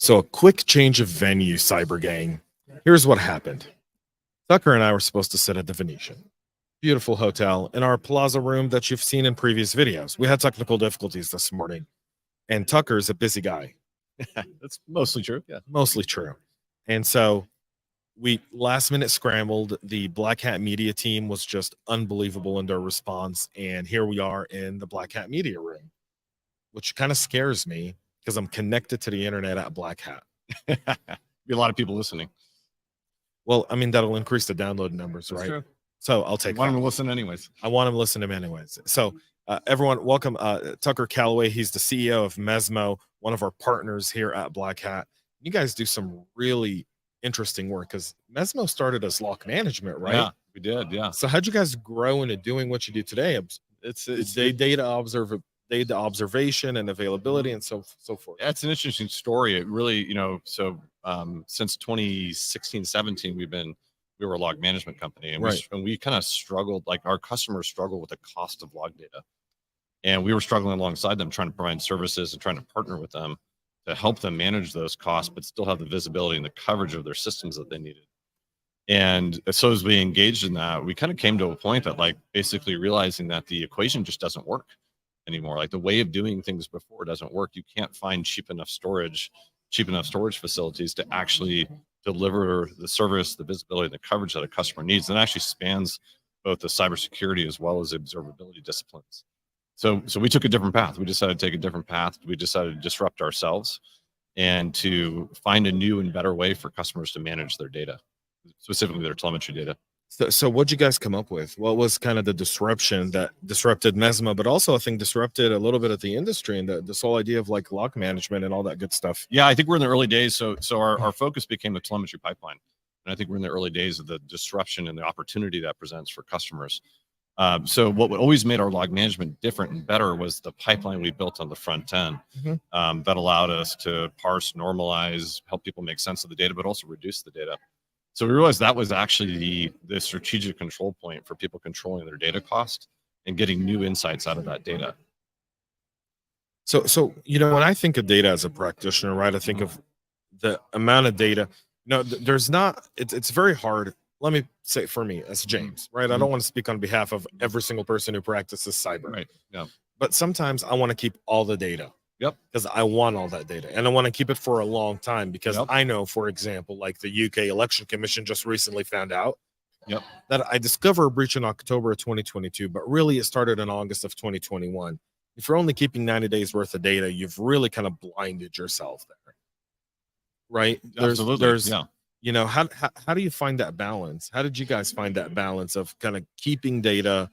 So, a quick change of venue, Cyber Gang. Here's what happened. Tucker and I were supposed to sit at the Venetian. Beautiful hotel in our plaza room that you've seen in previous videos. We had technical difficulties this morning, and Tucker's a busy guy. That's mostly true. Yeah. Mostly true. And so we last minute scrambled. The Black Hat Media team was just unbelievable in their response. And here we are in the Black Hat Media room, which kind of scares me because I'm connected to the internet at Black Hat. Be a lot of people listening. Well, I mean, that'll increase the download numbers, That's right? true. So I'll take Want that. them to listen anyways. I want him to listen to him anyways. So everyone, welcome Tucker Callaway. He's the CEO of Mezmo, one of our partners here at Black Hat. You guys do some really interesting work because Mezmo started as lock management, right? Yeah, we did. Yeah. So how'd you guys grow into doing what you do today? It's data observation and availability and so forth. That's an interesting story. It really, since 2016, 17, we were a log management company, and Right. we kind of struggled, like our customers struggle with the cost of log data. And we were struggling alongside them, trying to provide services and trying to partner with them to help them manage those costs, but still have the visibility and the coverage of their systems that they needed. And so as we engaged in that, we kind of came to a point that like basically realizing that the equation just doesn't work anymore. Like the way of doing things before doesn't work. You can't find cheap enough storage facilities to actually deliver the service, the visibility, the coverage that a customer needs. And it actually spans both the cybersecurity as well as observability disciplines. So we took a different path. We decided to take a different path. We decided to disrupt ourselves and to find a new and better way for customers to manage their data, specifically their telemetry data. So what'd you guys come up with? What was kind of the disruption that disrupted Mezmo, but also I think disrupted a little bit of the industry and this whole idea of like log management and all that good stuff? Yeah, I think we're in the early days. So our focus became the telemetry pipeline. And I think we're in the early days of the disruption and the opportunity that presents for customers. So what always made our log management different and better was the pipeline we built on the front end that allowed us to parse, normalize, help people make sense of the data, but also reduce the data. So we realized that was actually the strategic control point for people controlling their data cost and getting new insights out of that data. So when I think of data as a practitioner, right, I think of the amount of data. There's not. It's very hard. Let me say for me as James, right? I don't want to speak on behalf of every single person who practices cyber. Right. Yeah. But sometimes I want to keep all the data. Yep. Because I want all that data and I want to keep it for a long time because I know, for example, like the UK Election Commission just recently found out that I discovered a breach in October of 2022, but really it started in August of 2021. If you're only keeping 90 days worth of data, you've really kind of blinded yourself there. Right? Absolutely. How do you find that balance? How did you guys find that balance of kind of keeping data,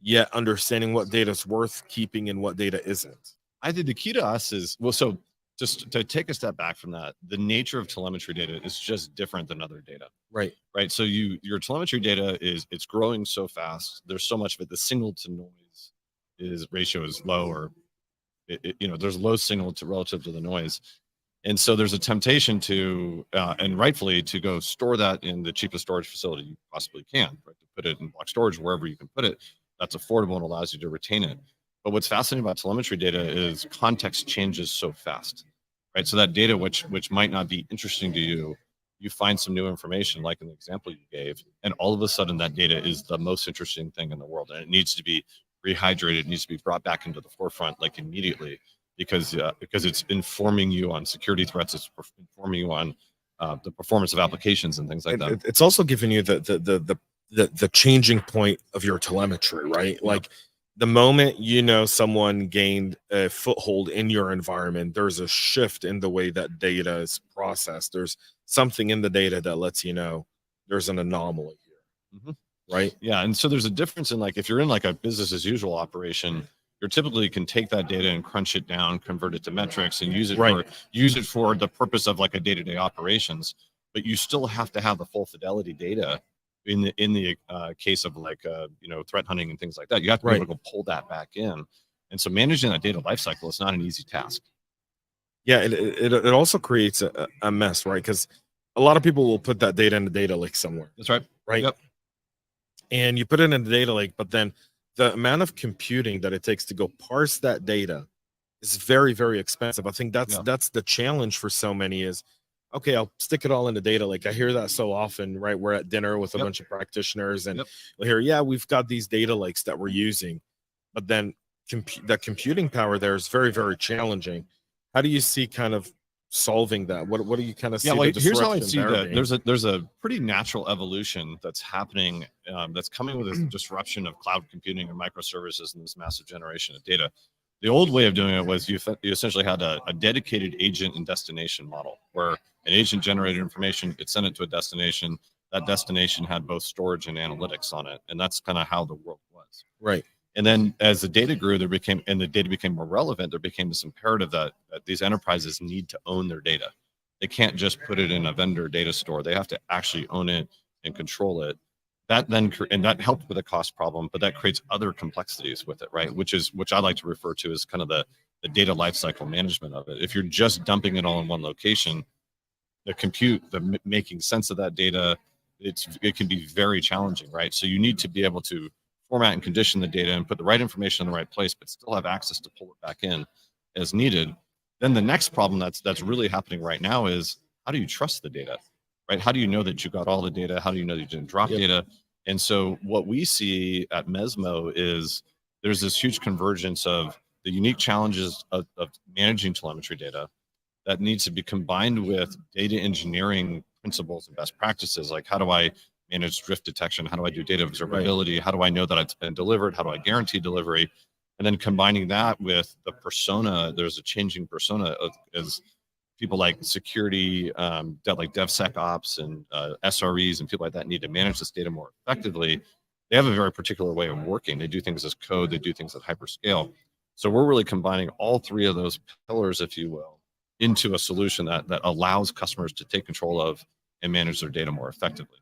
yet understanding what data is worth keeping and what data isn't? I think the key to us is, so just to take a step back from that, the nature of telemetry data is just different than other data. Right. So your telemetry data it's growing so fast. There's so much of it. The signal to noise ratio is low, or there's low signal to relative to the noise. And so there's a temptation to, and rightfully, to go store that in the cheapest storage facility you possibly can, right? To put it in block storage wherever you can put it. That's affordable and allows you to retain it. But what's fascinating about telemetry data is context changes so fast, right? So that data, which might not be interesting to you, you find some new information, like in the example you gave, and all of a sudden that data is the most interesting thing in the world, and it needs to be rehydrated, it needs to be brought back into the forefront like immediately, because it's informing you on security threats, it's informing you on the performance of applications and things like that. It's also giving you the changing point of your telemetry, right? Like the moment someone gained a foothold in your environment, there's a shift in the way that data is processed. There's something in the data that lets you know there's an anomaly here, right? Yeah, and so there's a difference in, like, if you're in like a business as usual operation, you typically can take that data and crunch it down, convert it to metrics, and use it for the purpose of like a day-to-day operations. But you still have to have the full fidelity data in the case of like threat hunting and things like that. You have to be able to pull that back in, and so managing that data lifecycle is not an easy task. Yeah, it also creates a mess, right? Because a lot of people will put that data in the data lake somewhere. That's right. Right. Yep. And you put it in the data lake, but then the amount of computing that it takes to go parse that data is very, very expensive. I think that's the challenge for so many is, okay, I'll stick it all into data lake. I hear that so often, right? We're at dinner with a bunch of practitioners and we'll hear, yeah, we've got these data lakes that we're using, but then the computing power there is very, very challenging. How do you see kind of solving that? What do you kind of see? Well, here's how I see that. There's a pretty natural evolution that's happening, that's coming with this disruption of cloud computing and microservices and this massive generation of data. The old way of doing it was you essentially had a dedicated agent and destination model where an agent generated information, it sent it to a destination. That destination had both storage and analytics on it, and that's kind of how the world was. Right. And then as the data grew, the data became more relevant, there became this imperative that these enterprises need to own their data. They can't just put it in a vendor data store. They have to actually own it and control it. That helped with the cost problem, but that creates other complexities with it, right? Which I like to refer to as kind of the data lifecycle management of it. If you're just dumping it all in one location, the making sense of that data, it can be very challenging, right? So you need to be able to format and condition the data and put the right information in the right place, but still have access to pull it back in as needed. Then the next problem that's really happening right now is, how do you trust the data, right? How do you know that you got all the data? How do you know that you didn't drop data? And so what we see at Mezmo is there's this huge convergence of the unique challenges of managing telemetry data that needs to be combined with data engineering principles and best practices. Like, how do I manage drift detection? How do I do data observability? How do I know that it's been delivered? How do I guarantee delivery? And then combining that with the persona, there's a changing persona as people like security, like DevSecOps and SREs and people like that need to manage this data more effectively. They have a very particular way of working. They do things as code, they do things at hyperscale. So we're really combining all three of those pillars, if you will, into a solution that allows customers to take control of and manage their data more effectively.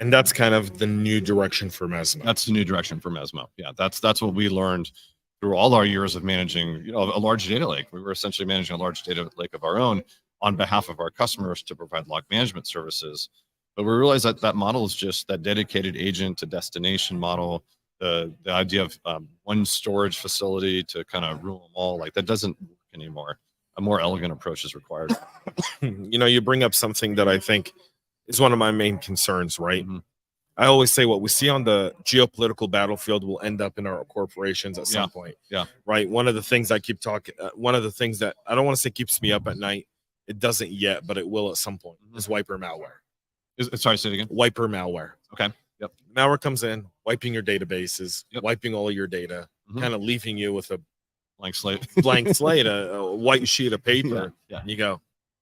And that's kind of the new direction for Mezmo. That's the new direction for Mezmo. Yeah, that's what we learned through all our years of managing, a large data lake. We were essentially managing a large data lake of our own on behalf of our customers to provide log management services. But we realized that model is just that dedicated agent to destination model. The idea of one storage facility to kind of rule them all, like that doesn't work anymore. A more elegant approach is required. You bring up something that I think is one of my main concerns, right? Mm-hmm. I always say what we see on the geopolitical battlefield will end up in our corporations at some point. Yeah. Right. One of the things I keep talking, one of the things that I don't want to say keeps me up at night, it doesn't yet, but it will at some point, is wiper malware. Sorry, say it again. Wiper malware. Okay. Yep. Malware comes in, wiping your databases, wiping all of your data, kind of leaving you with a blank slate, a white sheet of paper. Yeah. And you go,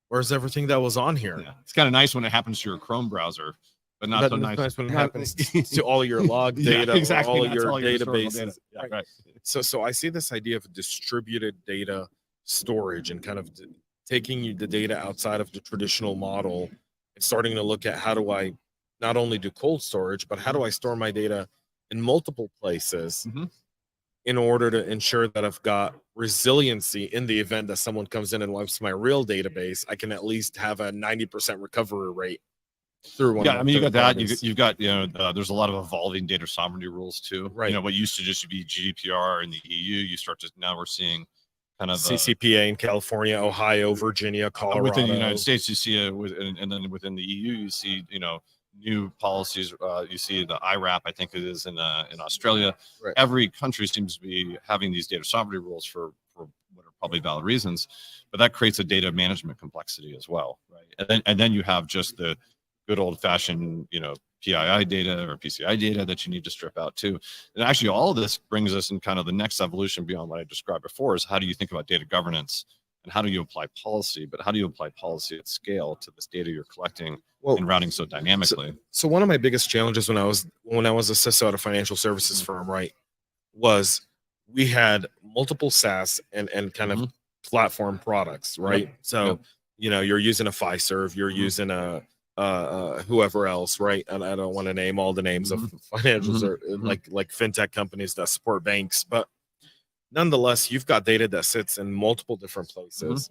where's everything that was on here? Yeah. It's kind of nice when it happens to your Chrome browser, but not so nice when it happens to all your log data, exactly. Or all your databases. Data. Yeah, right. So I see this idea of distributed data storage and kind of taking the data outside of the traditional model and starting to look at how do I not only do cold storage, but how do I store my data in multiple places in order to ensure that I've got resiliency in the event that someone comes in and wipes my real database. I can at least have a 90% recovery rate through one. Yeah, I mean, you got that. You've got, there's a lot of evolving data sovereignty rules too. Right. What used to just be GDPR in the EU, now we're seeing kind of CCPA in California, Ohio, Virginia, Colorado. Within the United States, you see and then within the EU, you see, new policies. You see the IRAP, I think it is in Australia. Right. Every country seems to be having these data sovereignty rules for what are probably valid reasons, but that creates a data management complexity as well, right? And then you have just the good old fashioned, PII data or PCI data that you need to strip out too. And actually, all of this brings us in kind of the next evolution beyond what I described before, is how do you think about data governance and how do you apply policy? But how do you apply policy at scale to this data you're collecting and routing so dynamically? So one of my biggest challenges when I was a CISO at a financial services firm, right, was we had multiple SaaS and kind of platform products, right? So you're using a Fiserv, you're using a whoever else, right? And I don't want to name all the names of financials or like fintech companies that support banks, but nonetheless, you've got data that sits in multiple different places,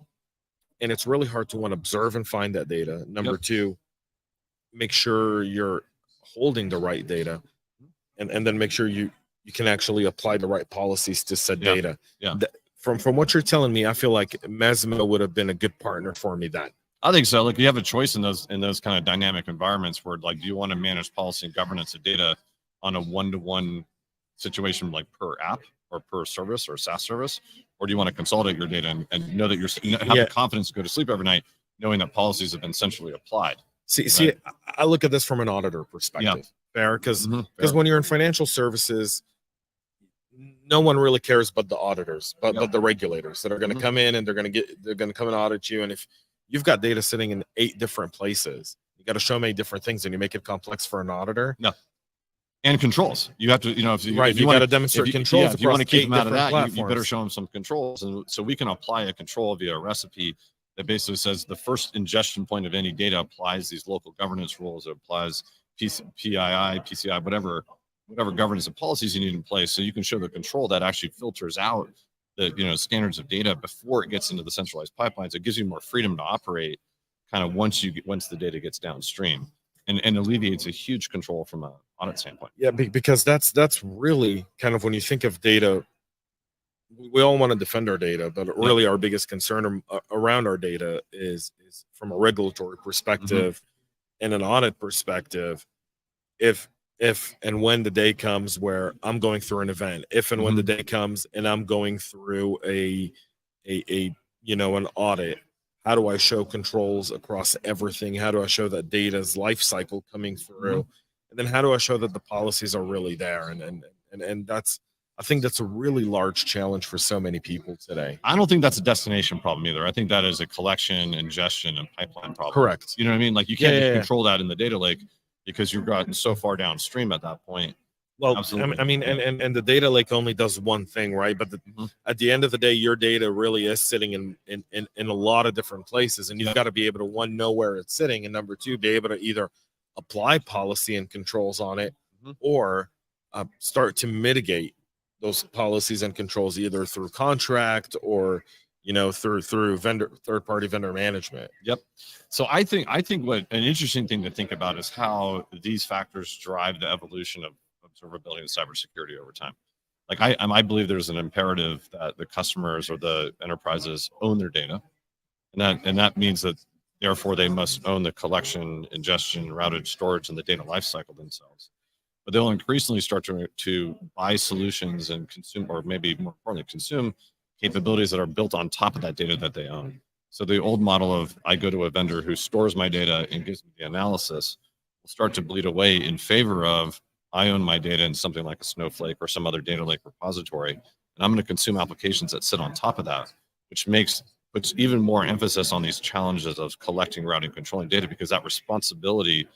and it's really hard to, one, observe and find that data. Number two, make sure you're holding the right data, and then make sure you can actually apply the right policies to said data. from what you're telling me, I feel like Mezmo would have been a good partner for me then. I think so. Like, you have a choice in those kind of dynamic environments where, like, do you want to manage policy and governance of data on a one-to-one situation, like per app or per service or SaaS service, or do you want to consolidate your data and know that have the confidence to go to sleep every night knowing that policies have been centrally applied? See, I look at this from an auditor perspective. Fair, because when you're in financial services, no one really cares but the auditors, but the regulators that are going to come in and they're going to come and audit you. And if you've got data sitting in 8 different places, you got to show them 8 different things, and you make it complex for an auditor. No. And controls. You have to, if you got to demonstrate controls. If you want to keep them out of that, you better show them some controls. And so we can apply a control via a recipe that basically says the first ingestion point of any data applies these local governance rules. It applies PII, PCI, whatever governance and policies you need in place. So you can show the control that actually filters out the standards of data before it gets into the centralized pipelines. It gives you more freedom to operate kind of once the data gets downstream, and alleviates a huge control from an audit standpoint. Yeah, because that's really kind of, when you think of data, we all want to defend our data, but really our biggest concern around our data is from a regulatory perspective and an audit perspective. If and when the day comes where I'm going through an event, if and when the day comes and I'm going through an audit, how do I show controls across everything? How do I show that data's life cycle coming through? And then how do I show that the policies are really there? And I think that's a really large challenge for so many people today. I don't think that's a destination problem either. I think that is a collection, ingestion, and pipeline problem. Correct. You know what I mean? Like, you can't control that in the data lake because you've gotten so far downstream at that point. Well, absolutely. I mean, and the data lake only does one thing, right? But at the end of the day, your data really is sitting in a lot of different places, and you've got to be able to, one, know where it's sitting, and number two, be able to either apply policy and controls on it, or start to mitigate those policies and controls either through contract or through third-party vendor management. Yep. So I think what an interesting thing to think about is how these factors drive the evolution of observability and cybersecurity over time. Like, I believe there's an imperative that the customers or the enterprises own their data, and that means that therefore they must own the collection, ingestion, routed storage, and the data lifecycle themselves. But they'll increasingly start to buy solutions and consume, or maybe more importantly, consume capabilities that are built on top of that data that they own. So the old model of, I go to a vendor who stores my data and gives me the analysis, will start to bleed away in favor of, I own my data in something like a Snowflake or some other data lake repository, and I'm going to consume applications that sit on top of that, which puts even more emphasis on these challenges of collecting, routing, controlling data, because that responsibility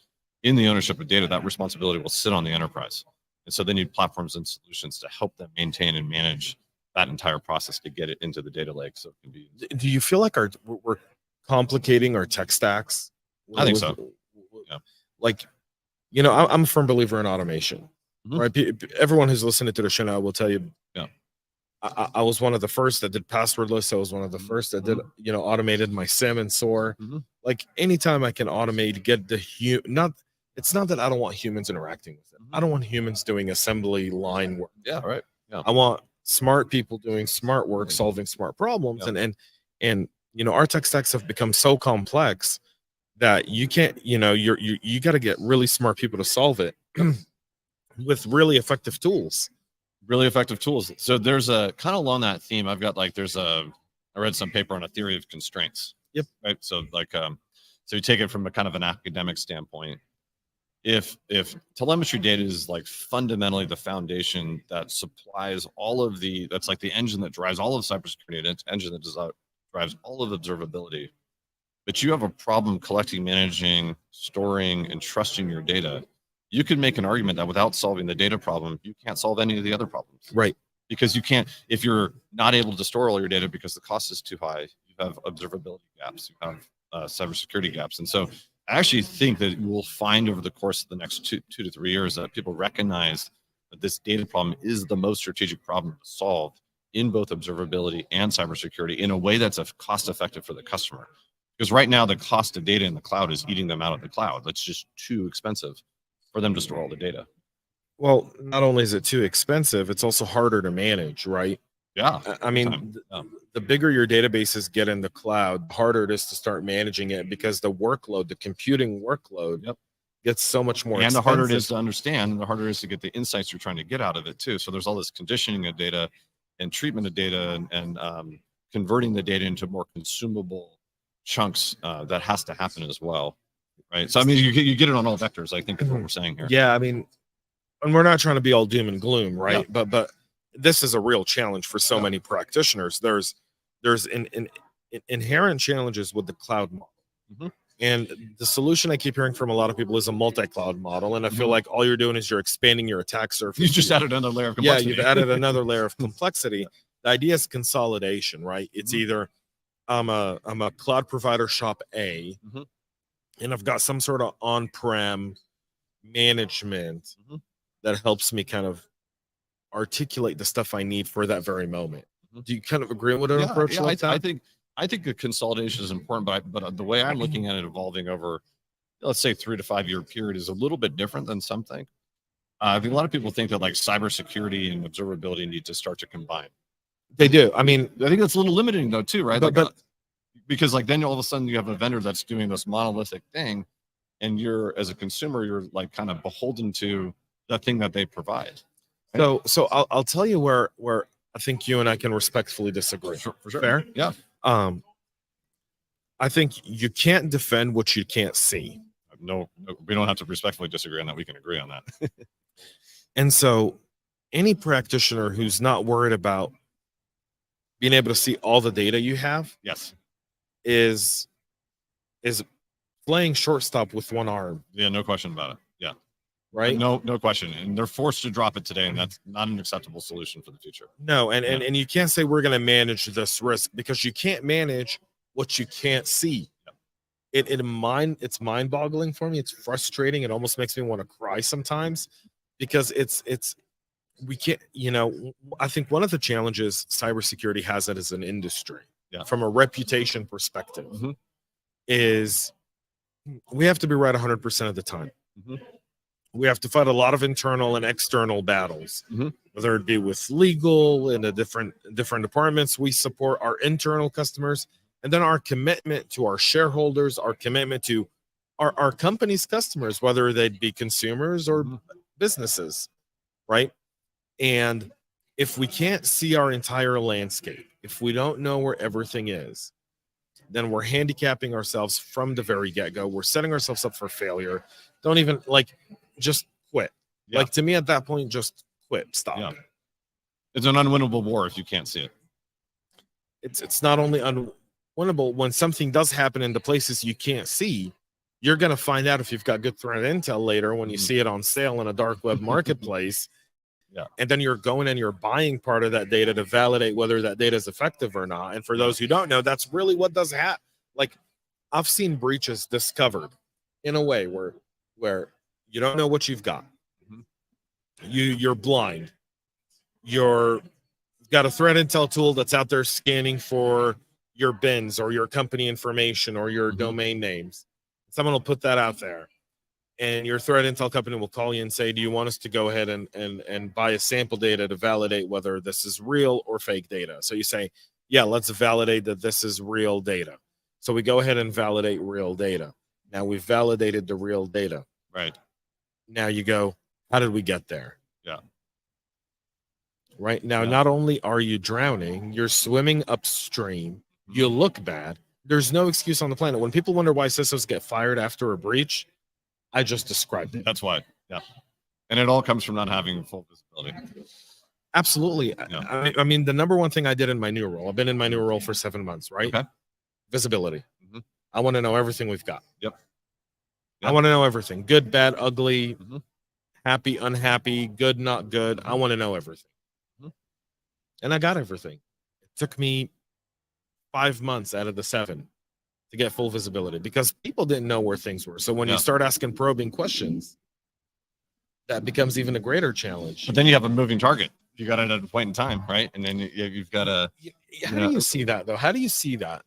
in the ownership of data, that responsibility will sit on the enterprise. And so they need platforms and solutions to help them maintain and manage that entire process to get it into the data lake. So it can be. Do you feel like we're complicating our tech stacks? I think so. Yeah. Like, I'm a firm believer in automation, right? Everyone who's listening to the show now will tell you, I was one of the first that did passwordless. I was one of the first that did, automated my SIM and SOAR. Like, anytime I can automate, get it's not that I don't want humans interacting with it. I don't want humans doing assembly line work. Yeah, right. Yeah. I want smart people doing smart work, solving smart problems. And our tech stacks have become so complex that you can't, you got to get really smart people to solve it with really effective tools. So there's a kind of along that theme. I've got I read some paper on a theory of constraints. Yep. Right. So so you take it from a kind of an academic standpoint. If telemetry data is like fundamentally the foundation that supplies that's like the engine that drives all of cybersecurity, it's engine that drives all of observability, but you have a problem collecting, managing, storing, and trusting your data, you could make an argument that without solving the data problem, you can't solve any of the other problems. Right. Because you can't, if you're not able to store all your data because the cost is too high, you have observability gaps, you have cybersecurity gaps. And so I actually think that we'll find over the course of the next two to 3 years that people recognize that this data problem is the most strategic problem to solve in both observability and cybersecurity in a way that's cost effective for the customer. Because right now the cost of data in the cloud is eating them out of the cloud. That's just too expensive for them to store all the data. Well, not only is it too expensive, it's also harder to manage, right? Yeah. I mean, the bigger your databases get in the cloud, the harder it is to start managing it, because the workload, the computing workload, gets so much more and expensive. the harder it is to understand, and the harder it is to get the insights you're trying to get out of it too. So there's all this conditioning of data and treatment of data, and converting the data into more consumable chunks that has to happen as well, right? So I mean, you get it on all vectors, I think, is what we're saying here. Yeah, I mean, and we're not trying to be all doom and gloom, right? But this is a real challenge for so many practitioners. There's inherent challenges with the cloud model. And the solution I keep hearing from a lot of people is a multi-cloud model. And I feel like all you're doing is you're expanding your attack surface. You just added another layer of complexity. Yeah, you've added another layer of complexity. The idea is consolidation, right? It's either I'm a cloud provider shop A, and I've got some sort of on-prem management that helps me kind of articulate the stuff I need for that very moment. Do you kind of agree with an approach like that? I think the consolidation is important, but the way I'm looking at it evolving over, let's say, 3 to 5 year period is a little bit different than some think. I think a lot of people think that like cybersecurity and observability need to start to combine. They do. I mean, I think that's a little limiting though too, right? But because like then all of a sudden you have a vendor that's doing this monolithic thing, and you're, as a consumer, you're like kind of beholden to that thing that they provide. Right? So I'll tell you where I think you and I can respectfully disagree. For sure. Fair? Yeah. I think you can't defend what you can't see. No, we don't have to respectfully disagree on that. We can agree on that. And so any practitioner who's not worried about being able to see all the data you have, is playing shortstop with one arm. Yeah, no question about it. Yeah. Right. No question. And they're forced to drop it today, and that's not an acceptable solution for the future. No, and you can't say we're going to manage this risk, because you can't manage what you can't see. It's mind-boggling for me. It's frustrating. It almost makes me want to cry sometimes, because we can't, I think one of the challenges cybersecurity has as an industry, from a reputation perspective, is we have to be right 100% of the time. We have to fight a lot of internal and external battles, whether it be with legal and the different departments. We support our internal customers, and then our commitment to our shareholders, our commitment to our company's customers, whether they'd be consumers or businesses, right? And if we can't see our entire landscape, if we don't know where everything is, then we're handicapping ourselves from the very get-go. We're setting ourselves up for failure. Don't even just quit. Like, to me at that point, just quit. Stop. It's an unwinnable war if you can't see it. It's not only unwinnable, when something does happen in the places you can't see, you're going to find out if you've got good threat intel later when you see it on sale in a dark web marketplace. And then you're going and you're buying part of that data to validate whether that data is effective or not. And for those who don't know, that's really what does happen. Like, I've seen breaches discovered in a way where you don't know what you've got. You're blind. You've got a threat intel tool that's out there scanning for your bins or your company information or your domain names. Someone will put that out there, and your threat intel company will call you and say, do you want us to go ahead and buy a sample data to validate whether this is real or fake data? So you say, yeah, let's validate that this is real data. So we go ahead and validate real data. Now we've validated the real data. Right. Now you go, how did we get there? Right now, Yeah. not only are you drowning, you're swimming upstream. You look bad. There's no excuse on the planet. When people wonder why systems get fired after a breach, I just described it. That's why. Yeah. And it all comes from not having full visibility. Absolutely. Yeah. I mean, the number one thing I did in my new role, I've been in my new role for 7 months, right? Okay. Visibility. I want to know everything we've got. Yep. I want to know everything. Good, bad, ugly, happy, unhappy, good, not good. I want to know everything. And I got everything. It took me 5 months out of the 7 to get full visibility, because people didn't know where things were. So when you start asking probing questions, that becomes even a greater challenge. But then you have a moving target. You got it at a point in time, right? And then you've got a. How do you see that, though? How do you see that?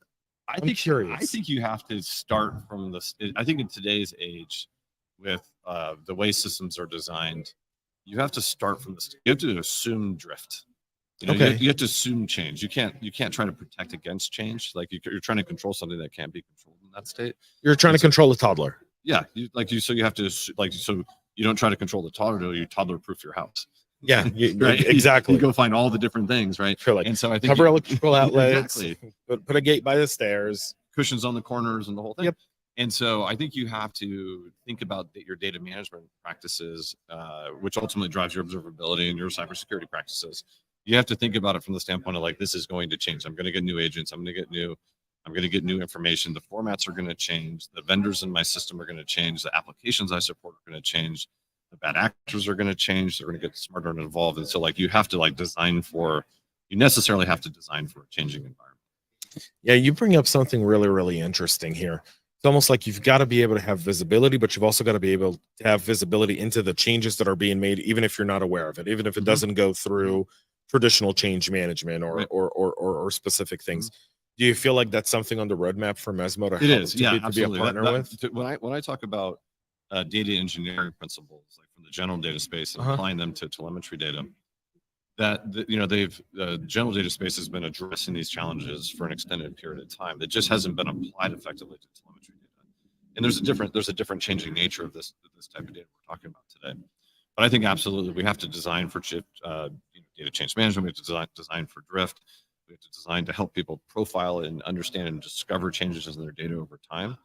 I'm curious. I think you have to start from this. I think in today's age, with the way systems are designed, you have to start from this. You have to assume drift. You know, you have to assume change. You can't try to protect against change. Like you're trying to control something that can't be controlled in that state. You're trying to control a toddler. Yeah, so you have to so you don't try to control the toddler. You toddler proof your house. Yeah, right. Exactly. You go find all the different things, right? Sure, like, and so I think cover electrical outlets. Exactly. Put a gate by the stairs. Cushions on the corners and the whole thing. Yep. And so I think you have to think about your data management practices, which ultimately drives your observability and your cybersecurity practices. You have to think about it from the standpoint of like, this is going to change. I'm going to get new agents. I'm going to get new information. The formats are going to change. The vendors in my system are going to change. The applications I support are going to change. The bad actors are going to change. They're going to get smarter and involved. And so like, you have to like you necessarily have to design for a changing environment. Yeah, you bring up something really, really interesting here. It's almost like you've got to be able to have visibility, but you've also got to be able to have visibility into the changes that are being made, even if you're not aware of it, even if it doesn't go through traditional change management or specific things. Do you feel like that's something on the roadmap for Mezmo to be a partner with? When I talk about data engineering principles, like from the general data space and applying them to telemetry data, general data space has been addressing these challenges for an extended period of time. That just hasn't been applied effectively to telemetry data. And there's a different changing nature of this type of data we're talking about today. But I think absolutely we have to design for data change management. We have to design for drift. We have to design to help people profile and understand and discover changes in their data over time.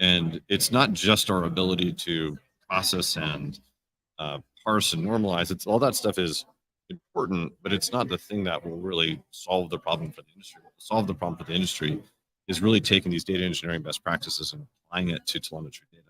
And it's not just our ability to process and parse and normalize. It's all that stuff is important, but it's not the thing that will really solve the problem for the industry. What will solve the problem for the industry is really taking these data engineering best practices and applying it to telemetry data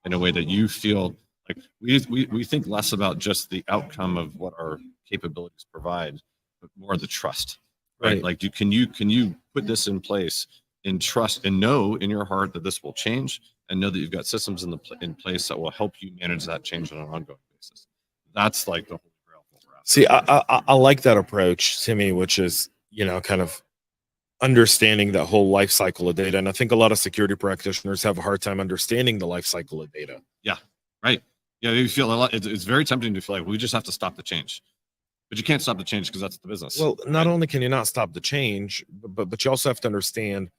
in a way that you feel like we think less about just the outcome of what our capabilities provide, but more the trust, right? Like can you put this in place and trust and know in your heart that this will change, and know that you've got systems in place that will help you manage that change on an ongoing basis. That's like the whole grail. See, I like that approach, Timmy, which is, kind of understanding that whole life cycle of data. And I think a lot of security practitioners have a hard time understanding the life cycle of data. Yeah, right. Yeah, you feel a lot. It's very tempting to feel like we just have to stop the change, but you can't stop the change because that's the business. Well, not only can you not stop the change, but you also have to understand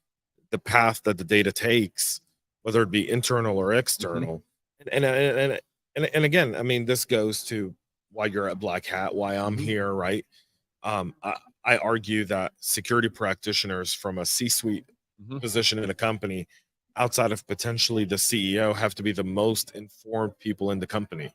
the path that the data takes, whether it be internal or external. And again, I mean, this goes to why you're at Black Hat, why I'm here, right? I argue that security practitioners from a C-suite position in a company, outside of potentially the CEO, have to be the most informed people in the company.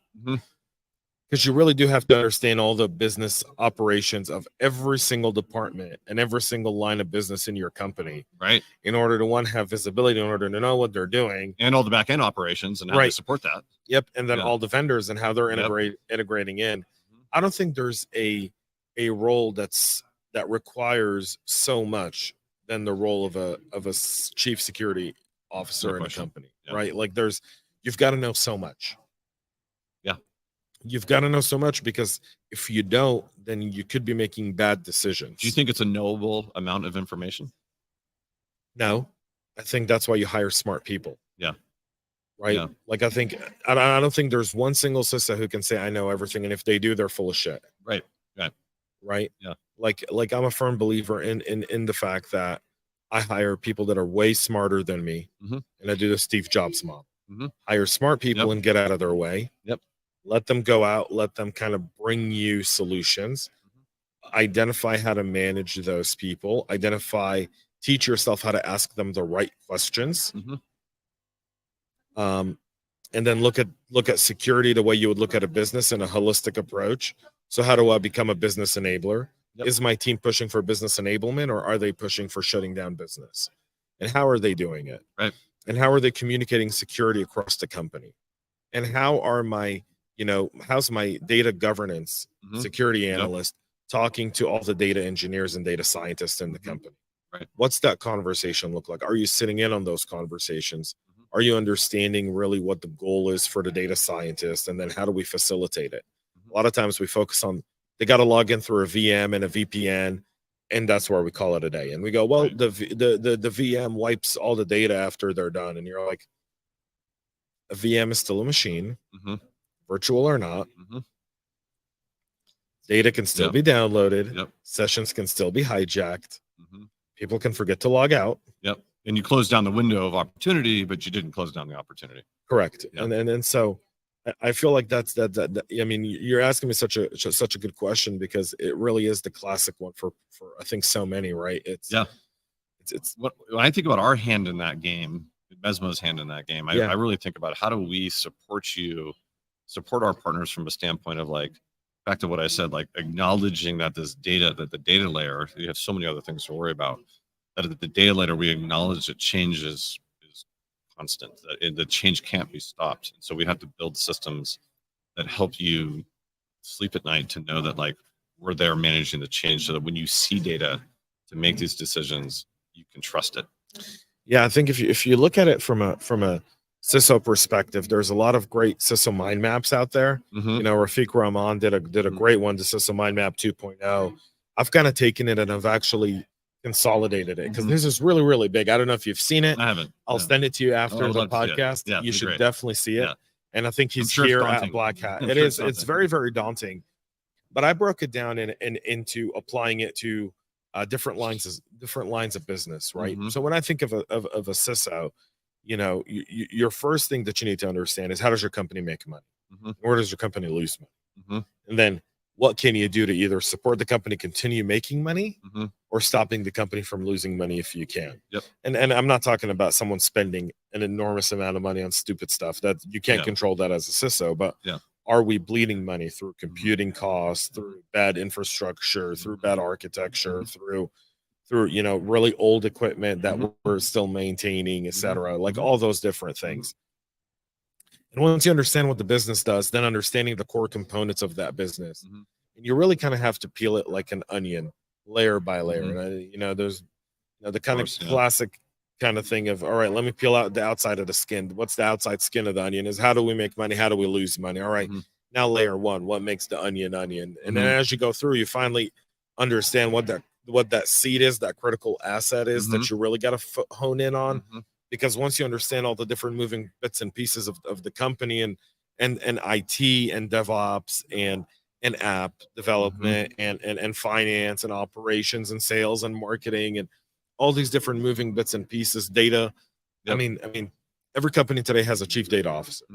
Because you really do have to understand all the business operations of every single department and every single line of business in your company, right? In order to have visibility, in order to know what they're doing, and all the back end operations and how they support that. Yep, and then all the vendors and how they're integrating in. I don't think there's a role that requires so much than the role of a chief security officer in a company, right? Like you've got to know so much. You've got to know so much, because if you don't, then you could be making bad decisions. Do you think it's a knowable amount of information? No, I think that's why you hire smart people. Yeah. Right. Yeah. Like I don't think there's one single CISA who can say I know everything, and if they do, they're full of shit. Right. Yeah. Right. Yeah. Like I'm a firm believer in the fact that I hire people that are way smarter than me, and I do the Steve Jobs model. Hire smart people and get out of their way. Yep. Let them go out, let them kind of bring you solutions, identify how to manage those people, teach yourself how to ask them the right questions. And then look at security the way you would look at a business in a holistic approach. So how do I become a business enabler? Is my team pushing for business enablement, or are they pushing for shutting down business? And how are they doing it? Right. And how are they communicating security across the company? And how are how's my data governance security analyst talking to all the data engineers and data scientists in the company? Right. What's that conversation look like? Are you sitting in on those conversations? Are you understanding really what the goal is for the data scientist? And then how do we facilitate it? A lot of times we focus on, they got to log in through a VM and a VPN, and that's where we call it a day. And we go, well, the VM wipes all the data after they're done. And you're like, a VM is still a machine, virtual or not. Data can still be downloaded. Yep. Sessions can still be hijacked. Mm-hmm. People can forget to log out. Yep. And you close down the window of opportunity, but you didn't close down the opportunity. Correct. Yep. And so I feel like that's I mean, you're asking me such a good question, because it really is the classic one for I think so many, right? It's what when I think about our hand in that game, Mezmo's hand in that game, I really think about how do we support our partners from a standpoint of, like, back to what I said, like acknowledging that that the data layer, you have so many other things to worry about, that at the data layer we acknowledge that change is constant, that the change can't be stopped. And so we have to build systems that help you sleep at night to know that, like, we're there managing the change, so that when you see data to make these decisions, you can trust it. Yeah, I think if you look at it from a CISO perspective, there's a lot of great CISO mind maps out there. Mm-hmm. You know, Rafiq Rahman did a great one, the CISO mind map 2.0. I've kind of taken it and I've actually consolidated it, because this is really, really big. I don't know if you've seen it. I haven't. I'll send it to you after the podcast. Yeah, you should great. definitely see it. Yeah. And I think he's sure here at Black Hat. It's very, very daunting. But I broke it down into applying it to different lines of business, right? Mm-hmm. So when I think of a CISO, you know, your first thing that you need to understand is, how does your company make money? Mm-hmm. Where does your company lose money? Mm-hmm. And then what can you do to either support the company continue making money, mm-hmm. or stopping the company from losing money if you can? Yep. And I'm not talking about someone spending an enormous amount of money on stupid stuff that you can't control that as a CISO, but are we bleeding money through computing costs, through bad infrastructure, through bad architecture, through you know, really old equipment that we're still maintaining, etc., like all those different things. And once you understand what the business does, then understanding the core components of that business, and you really kind of have to peel it like an onion, layer by layer. And you know, there's the kind of classic kind of thing of, all right, let me peel out the outside of the skin. What's the outside skin of the onion? Is how do we make money? How do we lose money? All right, now layer one, what makes the onion? And then as you go through, you finally understand what that seed is, that critical asset is that you really got to hone in on. Because once you understand all the different moving bits and pieces of the company, and IT and DevOps and app development and finance and operations and sales and marketing and all these different moving bits and pieces, data. I mean, every company today has a chief data officer.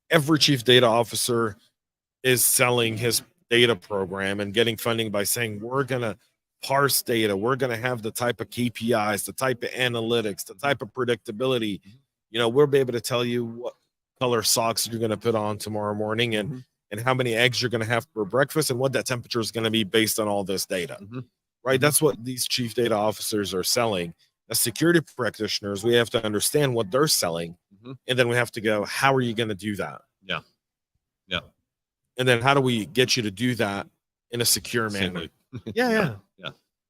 Every chief data officer is selling his data program and getting funding by saying, we're going to parse data. We're going to have the type of KPIs, the type of analytics, the type of predictability. You know, we'll be able to tell you what color socks you're going to put on tomorrow morning, and how many eggs you're going to have for breakfast, and what that temperature is going to be based on all this data. Right? That's what these chief data officers are selling. As security practitioners, we have to understand what they're selling, and then we have to go, how are you going to do that? Yeah. And then how do we get you to do that in a secure manner? Yeah.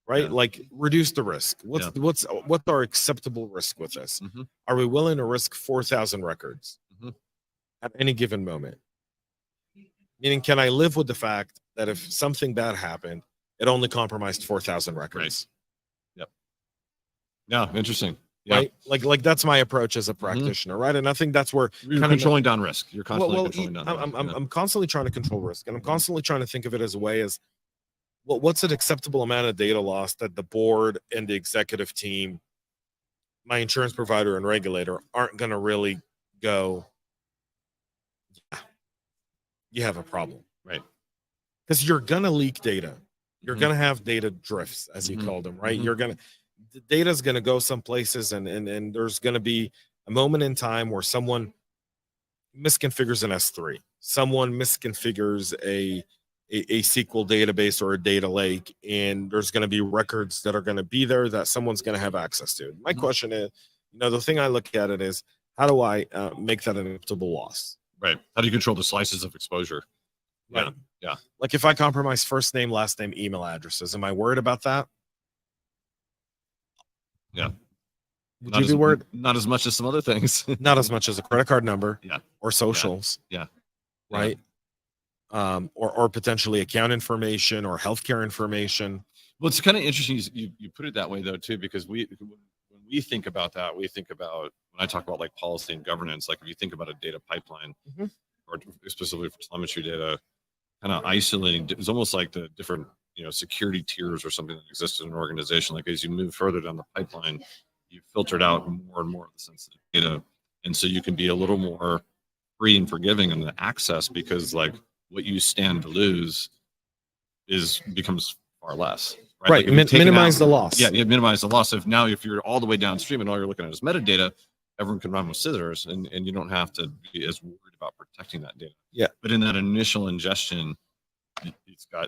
Right? Like, reduce the risk. What's our acceptable risk with this? Are we willing to risk 4,000 records at any given moment? Meaning, can I live with the fact that if something bad happened, it only compromised 4,000 records? Yeah, interesting. Right? Like that's my approach as a practitioner, right? And I think that's where you're controlling down risk. You're constantly controlling down risk. I'm constantly trying to control risk, and I'm constantly trying to think of it as a way as, well, what's an acceptable amount of data loss that the board and the executive team, my insurance provider and regulator, aren't going to really go, yeah, you have a problem, right? Because you're going to leak data. You're going to have data drifts, as you call them, right? The data is going to go some places, and there's going to be a moment in time where someone misconfigures an S3, someone misconfigures a SQL database or a data lake, and there's going to be records that are going to be there that someone's going to have access to. My question is, the thing I look at it is, how do I make that an acceptable loss? Right. How do you control the slices of exposure? Right. Yeah. Like, if I compromise first name, last name, email addresses, am I worried about that? Yeah. Would you be worried? Not as much as some other things. Not as much as a credit card number. Yeah. Or socials. Yeah. Right. Or potentially account information or healthcare information. Well, it's kind of interesting you put it that way, though, too, because when we think about that, we think about, when I talk about like policy and governance, like if you think about a data pipeline, or specifically for telemetry data, kind of isolating. It's almost like the different, security tiers or something that exists in an organization. Like as you move further down the pipeline, you filtered out more and more of the sensitive data. And so you can be a little more free and forgiving in the access, because like what you stand to lose becomes far less. Right. Like Minimize the loss. Yeah, you minimize the loss. If you're all the way downstream and all you're looking at is metadata, everyone can run with scissors, and you don't have to be as worried about protecting that data. Yeah. But in that initial ingestion,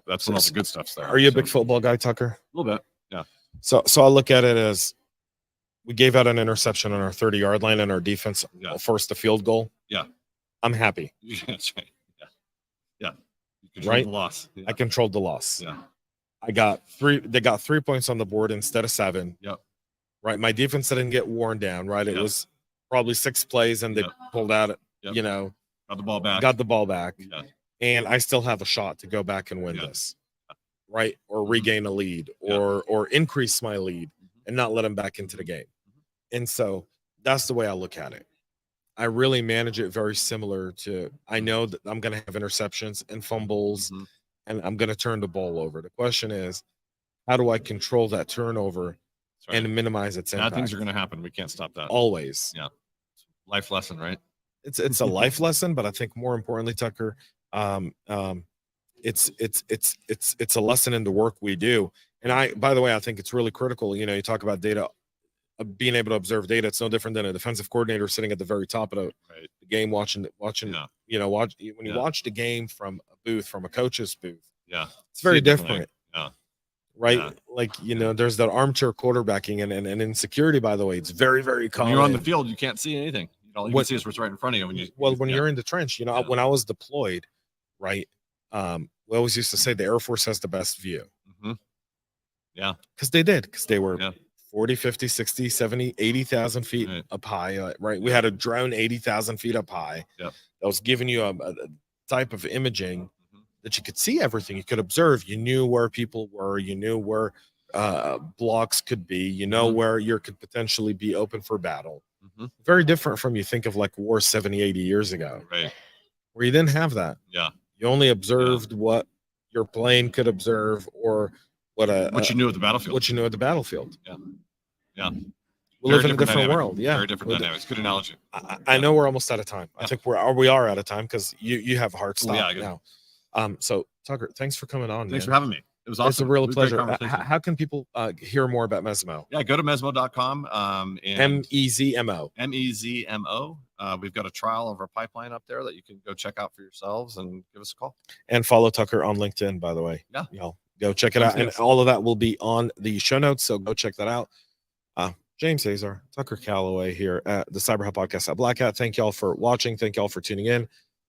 that's when all the good stuff's there. Are you a big football guy, Tucker? A little bit. Yeah. So I look at it as we gave out an interception on our 30-yard line, and our defense forced a field goal. Yeah. I'm happy. That's right. Yeah. Yeah. You controlled Right. the loss. Yeah. I controlled the loss. Yeah. They got 3 points on the board instead of 7. Yep. Right. My defense didn't get worn down. Right. It was probably 6 plays, and they pulled out, Yep. got the ball back. Yeah. And I still have a shot to go back and win this. Right. Or regain a lead, or increase my lead and not let them back into the game. And so that's the way I look at it. I really manage it very similar to, I know that I'm going to have interceptions and fumbles, and I'm going to turn the ball over. The question is, how do I control that turnover and minimize its impact? Bad things are going to happen. We can't stop that. Always. Yeah. Life lesson, right? It's a life lesson, but I think more importantly, Tucker, it's a lesson in the work we do. And by the way, I think it's really critical. You talk about data, being able to observe data. It's no different than a defensive coordinator sitting at the very top of the game, watching. When you watch the game from a booth, from a coach's booth. Yeah, it's very different. Yeah. Right. Yeah. Like, there's that armchair quarterbacking, and in security, by the way, it's very, very common. When you're on the field, you can't see anything. All you can see is what's right in front of you. When you're in the trench, when I was deployed, right. We always used to say the Air Force has the best view. Yeah. Because they were 40, 50, 60, 70, 80,000 feet up high. Right. We had a drone 80,000 feet up high. Yep. That was giving you a type of imaging that you could see everything. You could observe. You knew where people were. You knew where blocks could be. Where you could potentially be open for battle. Very different from you think of like war 70, 80 years ago. Right. Where you didn't have that. Yeah. You only observed what your plane could observe, or what you knew at the battlefield. What you knew at the battlefield. Yeah. Yeah. We live in a different world. Yeah. Very different dynamics. Good analogy. I know we're almost out of time. I think we are out of time, because you have a hard stop now. So Tucker, thanks for coming on. Thanks for having me. It was awesome. It's a real pleasure. How can people hear more about Mezmo? Yeah, go to Mezmo.com. Mezmo. Mezmo. We've got a trial of our pipeline up there that you can go check out for yourselves, and give us a call. And follow Tucker on LinkedIn, by the way. Yeah. Go check it out. And all of that will be on the show notes. So go check that out. James Azar, Tucker Callaway here at the Cyber Hub Podcast at Black Hat. Thank y'all for watching. Thank y'all for tuning in.